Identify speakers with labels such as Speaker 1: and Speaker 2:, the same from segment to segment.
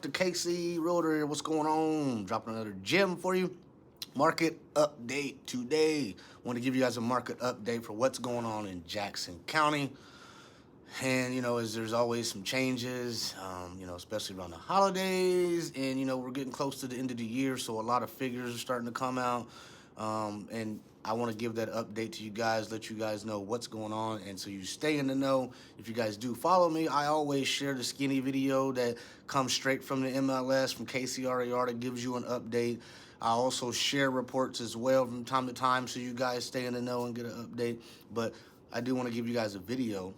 Speaker 1: Mark the KC Realtor here. What's going on? Dropping another gem for you. Market update today. Want to give you guys a market update for what's going on in Jackson County. And, as there's always some changes, especially around the holidays. And, we're getting close to the end of the year, so a lot of figures are starting to come out. And I want to give that update to you guys, let you guys know what's going on. And so you stay in the know. If you guys do follow me, I always share the skinny video that comes straight from the MLS, from KCRAR, that gives you an update. I also share reports as well from time to time, so you guys stay in the know and get an update. But I do want to give you guys a video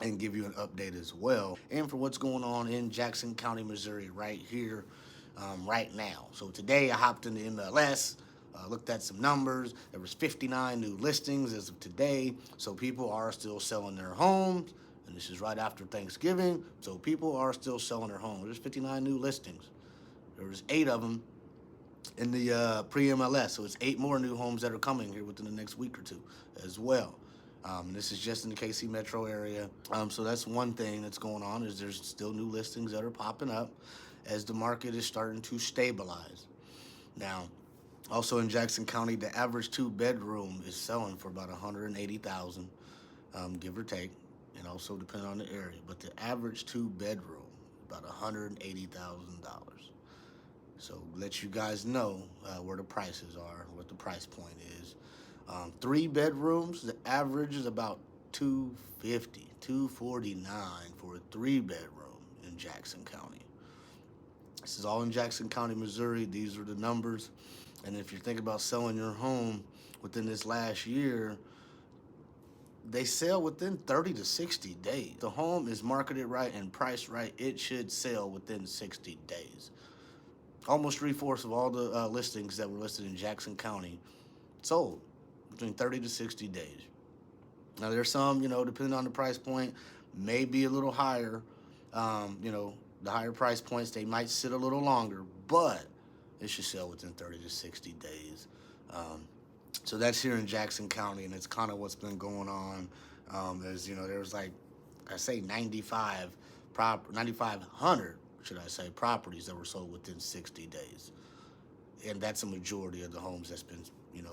Speaker 1: and give you an update as well, and for what's going on in Jackson County, Missouri, right here, right now. So today I hopped into MLS, looked at some numbers. There was 59 new listings as of today, so people are still selling their homes, and this is right after Thanksgiving, so people are still selling their homes. There's 59 new listings. There was 8 of them in the pre-MLS, so it's 8 more new homes that are coming here within the next week or two as well. This is just in the KC metro area. So that's one thing that's going on, is there's still new listings that are popping up as the market is starting to stabilize. Now, also in Jackson County, the average 2-bedroom is selling for about $180,000, give or take, and also depending on the area. But the average 2-bedroom, about $180,000. So let you guys know where the prices are, what the price point is. 3 bedrooms, the average is about $250, $249 for a 3-bedroom in Jackson County. This is all in Jackson County, Missouri. These are the numbers. And if you're thinking about selling your home within this last year, they sell within 30 to 60 days. The home is marketed right and priced right. It should sell within 60 days. Almost 3/4 of all the listings that were listed in Jackson County sold between 30 to 60 days. Now, there's some, depending on the price point, may be a little higher. The higher price points, they might sit a little longer, but it should sell within 30 to 60 days. So that's here in Jackson County, and it's kind of what's been going on. There's like, I say 9,500, should I say, properties that were sold within 60 days. And that's a majority of the homes that's been,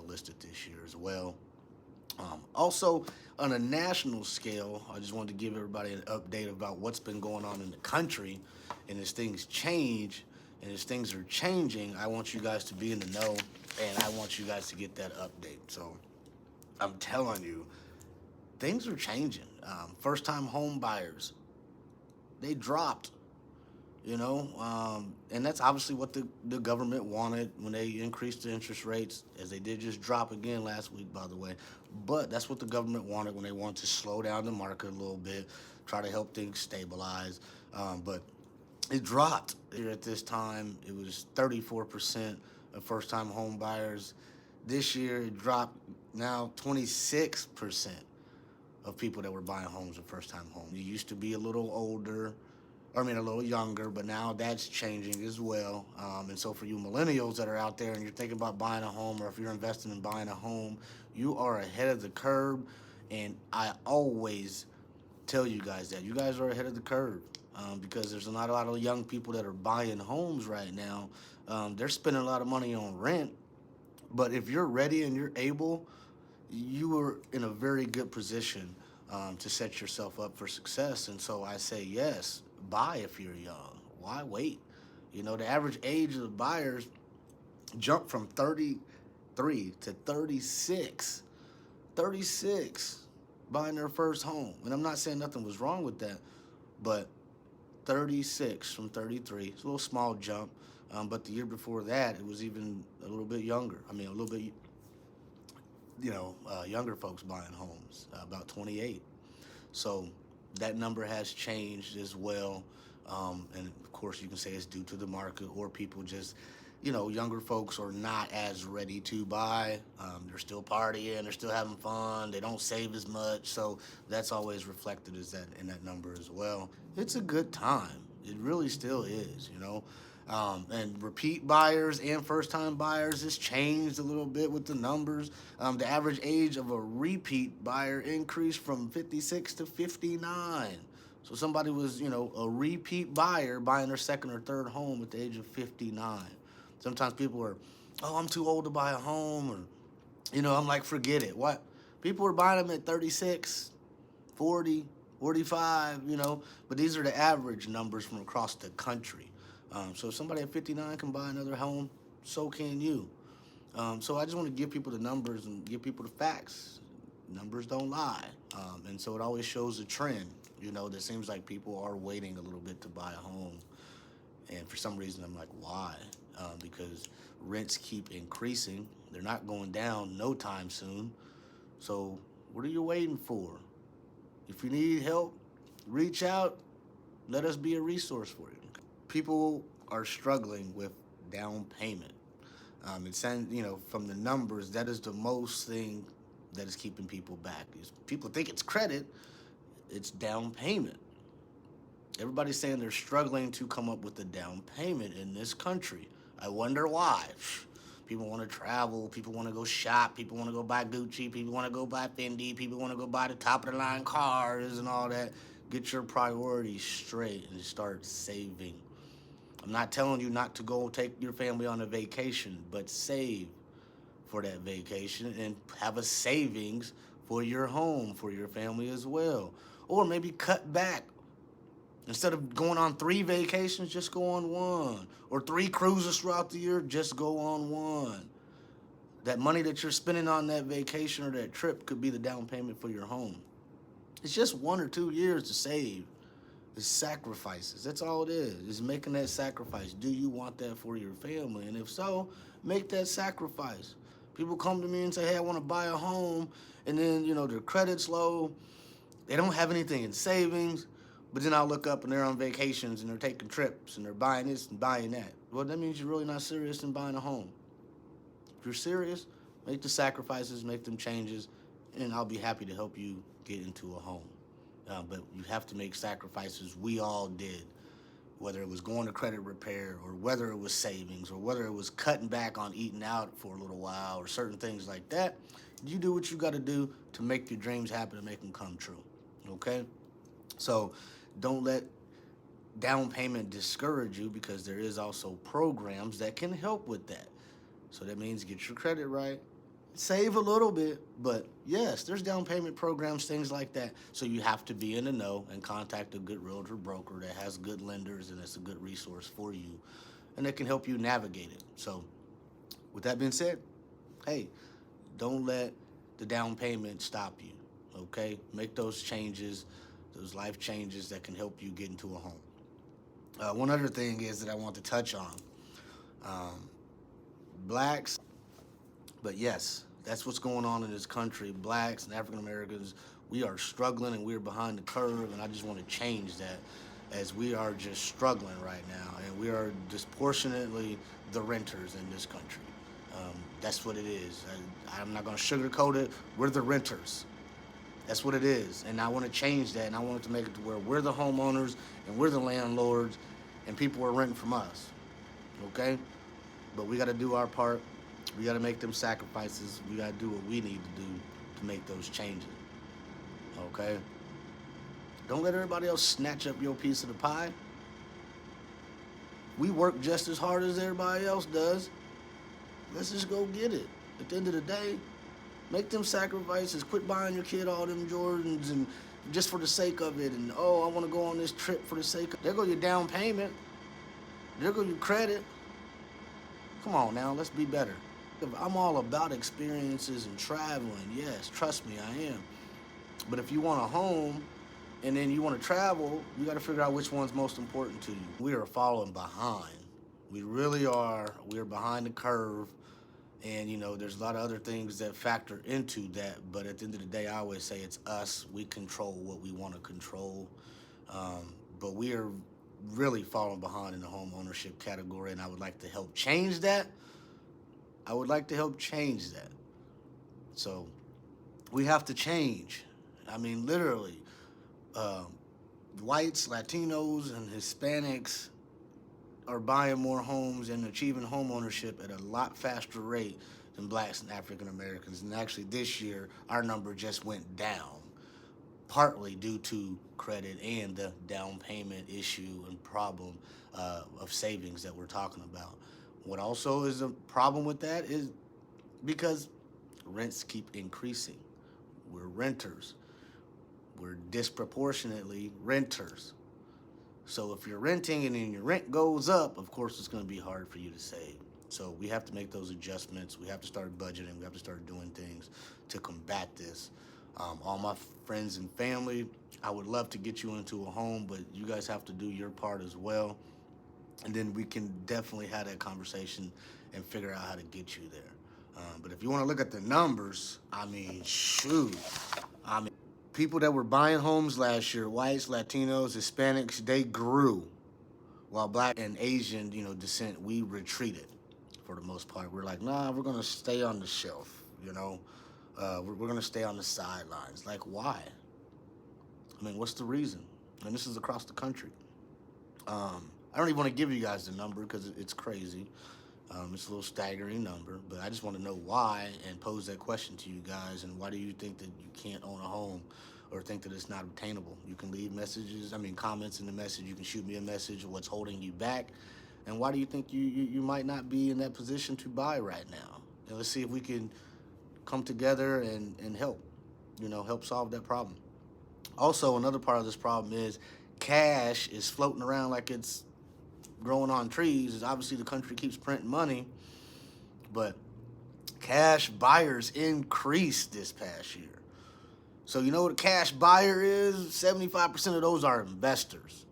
Speaker 1: listed this year as well. Also, on a national scale, I just wanted to give everybody an update about what's been going on in the country. And as things change, and as things are changing, I want you guys to be in the know, and I want you guys to get that update. So I'm telling you, things are changing. First-time home buyers, they dropped. And that's obviously what the government wanted when they increased the interest rates, as they did just drop again last week, by the way. But that's what the government wanted when they wanted to slow down the market a little bit, try to help things stabilize. But it dropped. Here at this time, it was 34% of first-time home buyers. This year, it dropped now 26% of people that were buying homes are first-time homes. It used to be a little older, a little younger, but now that's changing as well. And so for you millennials that are out there and you're thinking about buying a home, or if you're investing in buying a home, you are ahead of the curve. And I always tell you guys that you guys are ahead of the curve, because there's not a lot of young people that are buying homes right now. They're spending a lot of money on rent. But if you're ready and you're able, you are in a very good position to set yourself up for success. And so I say, yes, buy if you're young. Why wait? The average age of the buyers jumped from 33 to 36. 36 buying their first home. And I'm not saying nothing was wrong with that, but 36 from 33. It's a little small jump. But the year before that, it was even a little bit younger. A little bit, younger folks buying homes, about 28. So that number has changed as well. And of course, you can say it's due to the market, or people just, younger folks are not as ready to buy. They're still partying, they're still having fun, they don't save as much. So that's always reflected in that number as well. It's a good time. It really still is, And repeat buyers and first-time buyers has changed a little bit with the numbers. The average age of a repeat buyer increased from 56 to 59. So somebody was, a repeat buyer buying their second or third home at the age of 59. Sometimes people are, oh, I'm too old to buy a home, or, I'm like, forget it. What? People are buying them at 36, 40, 45, but these are the average numbers from across the country. So if somebody at 59 can buy another home, so can you. So I just want to give people the numbers and give people the facts. Numbers don't lie. And so it always shows a trend, that seems like people are waiting a little bit to buy a home. And for some reason, I'm like, why? Because rents keep increasing. They're not going down no time soon. So what are you waiting for? If you need help, reach out. Let us be a resource for you. People are struggling with down payment. It's, from the numbers, that is the most thing that is keeping people back. People think it's credit, it's down payment. Everybody's saying they're struggling to come up with a down payment in this country. I wonder why. People want to travel, people want to go shop, people want to go buy Gucci, people want to go buy Fendi, people want to go buy the top of the line cars and all that. Get your priorities straight and start saving. I'm not telling you not to go take your family on a vacation, but save for that vacation and have a savings for your home, for your family as well. Or maybe cut back. Instead of going on 3 vacations, just go on 1. Or 3 cruises throughout the year, just go on 1. That money that you're spending on that vacation or that trip could be the down payment for your home. It's just 1 or 2 years to save. It's sacrifices. That's all it is. It's making that sacrifice. Do you want that for your family? And if so, make that sacrifice. People come to me and say, hey, I want to buy a home. And then, their credit's low. They don't have anything in savings. But then I'll look up and they're on vacations and they're taking trips and they're buying this and buying that. Well, that means you're really not serious in buying a home. If you're serious, make the sacrifices, make them changes, and I'll be happy to help you get into a home. But you have to make sacrifices. We all did, whether it was going to credit repair or whether it was savings or whether it was cutting back on eating out for a little while or certain things like that. You do what you got to do to make your dreams happen and make them come true, okay? So don't let down payment discourage you, because there is also programs that can help with that. So that means get your credit right, save a little bit, but yes, there's down payment programs, things like that. So you have to be in the know and contact a good realtor broker that has good lenders and that's a good resource for you, and that can help you navigate it. So with that being said, hey, don't let the down payment stop you, okay? Make those changes, those life changes that can help you get into a home. One other thing is that I want to touch on. Blacks, but yes, that's what's going on in this country. Blacks and African Americans, we are struggling and we're behind the curve, and I just want to change that, as we are just struggling right now, and we are disproportionately the renters in this country. That's what it is. I'm not going to sugarcoat it. We're the renters. That's what it is. And I want to change that, and I want it to make it to where we're the homeowners and we're the landlords and people are renting from us. Okay? But we got to do our part. We got to make them sacrifices. We got to do what we need to do to make those changes. Okay? Don't let everybody else snatch up your piece of the pie. We work just as hard as everybody else does. Let's just go get it. At the end of the day, make them sacrifices. Quit buying your kid all them Jordans and just for the sake of it. And, oh, I want to go on this trip for the sake of... There go your down payment. There go your credit. Come on now, let's be better. I'm all about experiences and traveling. Yes, trust me, I am. But if you want a home and then you want to travel, you got to figure out which one's most important to you. We are falling behind. We really are. We're behind the curve. And, there's a lot of other things that factor into that. But at the end of the day, I always say it's us. We control what we want to control. But we are really falling behind in the home ownership category, and I would like to help change that. So we have to change. I mean, literally, whites, Latinos, and Hispanics are buying more homes and achieving home ownership at a lot faster rate than blacks and African Americans. And actually this year, our number just went down. partly due to credit and the down payment issue and problem of savings that we're talking about. What also is a problem with that is because rents keep increasing. We're renters. We're disproportionately renters. So if you're renting and then your rent goes up, of course it's going to be hard for you to save. So we have to make those adjustments. We have to start budgeting. We have to start doing things to combat this. All my friends and family, I would love to get you into a home, but you guys have to do your part as well. And then we can definitely have that conversation and figure out how to get you there. But if you want to look at the numbers, I mean, shoot. I mean, people that were buying homes last year, whites, Latinos, Hispanics, they grew. While Black and Asian, descent, we retreated for the most part. We're like, nah, we're going to stay on the shelf, we're going to stay on the sidelines. Like, why? I mean, what's the reason? And this is across the country. I don't even want to give you guys the number because it's crazy. It's a little staggering number, but I just want to know why and pose that question to you guys. And why do you think that you can't own a home or think that it's not obtainable? You can leave comments in the message. You can shoot me a message of what's holding you back. And why do you think you might not be in that position to buy right now? And let's see if we can come together and help, help solve that problem. Also, another part of this problem is cash is floating around like it's growing on trees. Obviously the country keeps printing money, but cash buyers increased this past year. So you know what a cash buyer is? 75% of those are investors.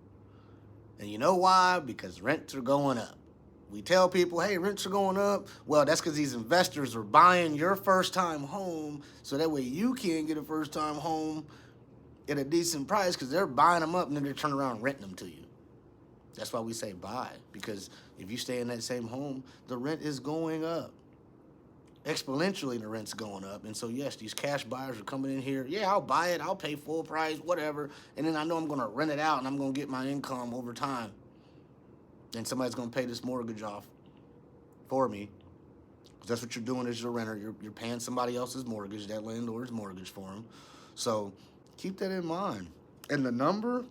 Speaker 1: And you know why? Because rents are going up. We tell people, hey, rents are going up. Well, that's because these investors are buying your first-time home so that way you can get a first-time home at a decent price because they're buying them up and then they turn around and renting them to you. That's why we say buy, because if you stay in that same home, the rent is going up. Exponentially, the rent's going up. And so, yes, these cash buyers are coming in here. Yeah, I'll buy it. I'll pay full price, whatever. And then I know I'm going to rent it out and I'm going to get my income over time. And somebody's going to pay this mortgage off for me. That's what you're doing as your renter. You're paying somebody else's mortgage, that landlord's mortgage for them. So keep that in mind. And the number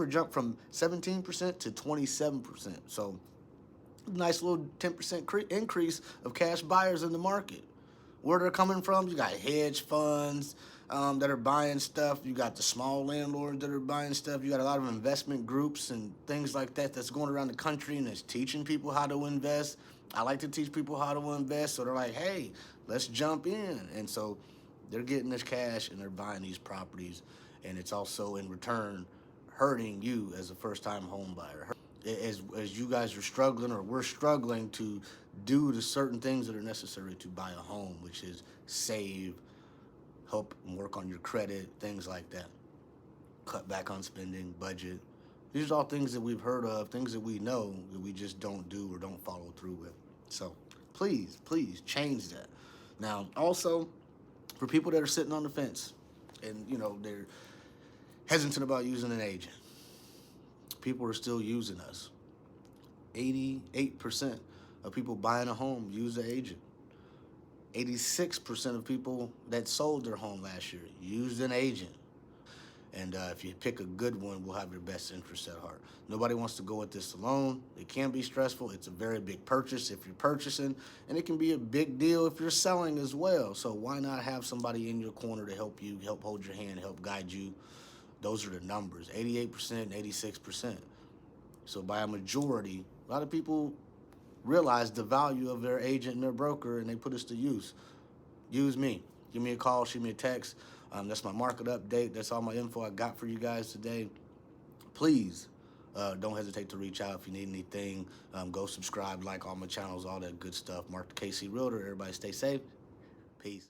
Speaker 1: jumped from 17% to 27%. So nice little 10% increase of cash buyers in the market. Where they're coming from, you got hedge funds that are buying stuff. You got the small landlords that are buying stuff. You got a lot of investment groups and things like that that's going around the country and it's teaching people how to invest. I like to teach people how to invest. So they're like, hey, let's jump in. And so they're getting this cash and they're buying these properties. And it's also in return hurting you as a first-time home buyer. As you guys are struggling or we're struggling to do the certain things that are necessary to buy a home, which is save, help and work on your credit, things like that. Cut back on spending, budget. These are all things that we've heard of, things that we know that we just don't do or don't follow through with. So please change that. Now, also, for people that are sitting on the fence and, they're hesitant about using an agent, people are still using us. 88% of people buying a home use an agent. 86% of people that sold their home last year used an agent. And if you pick a good one, we'll have your best interests at heart. Nobody wants to go at this alone. It can be stressful. It's a very big purchase if you're purchasing, and it can be a big deal if you're selling as well. So why not have somebody in your corner to help you, help hold your hand, help guide you? Those are the numbers, 88% and 86%. So by a majority, a lot of people realize the value of their agent and their broker, and they put us to use. Use me. Give me a call, shoot me a text. That's my market update. That's all my info I got for you guys today. Please don't hesitate to reach out if you need anything. Go subscribe, like all my channels, all that good stuff. Mark the KC Realtor. Everybody stay safe. Peace.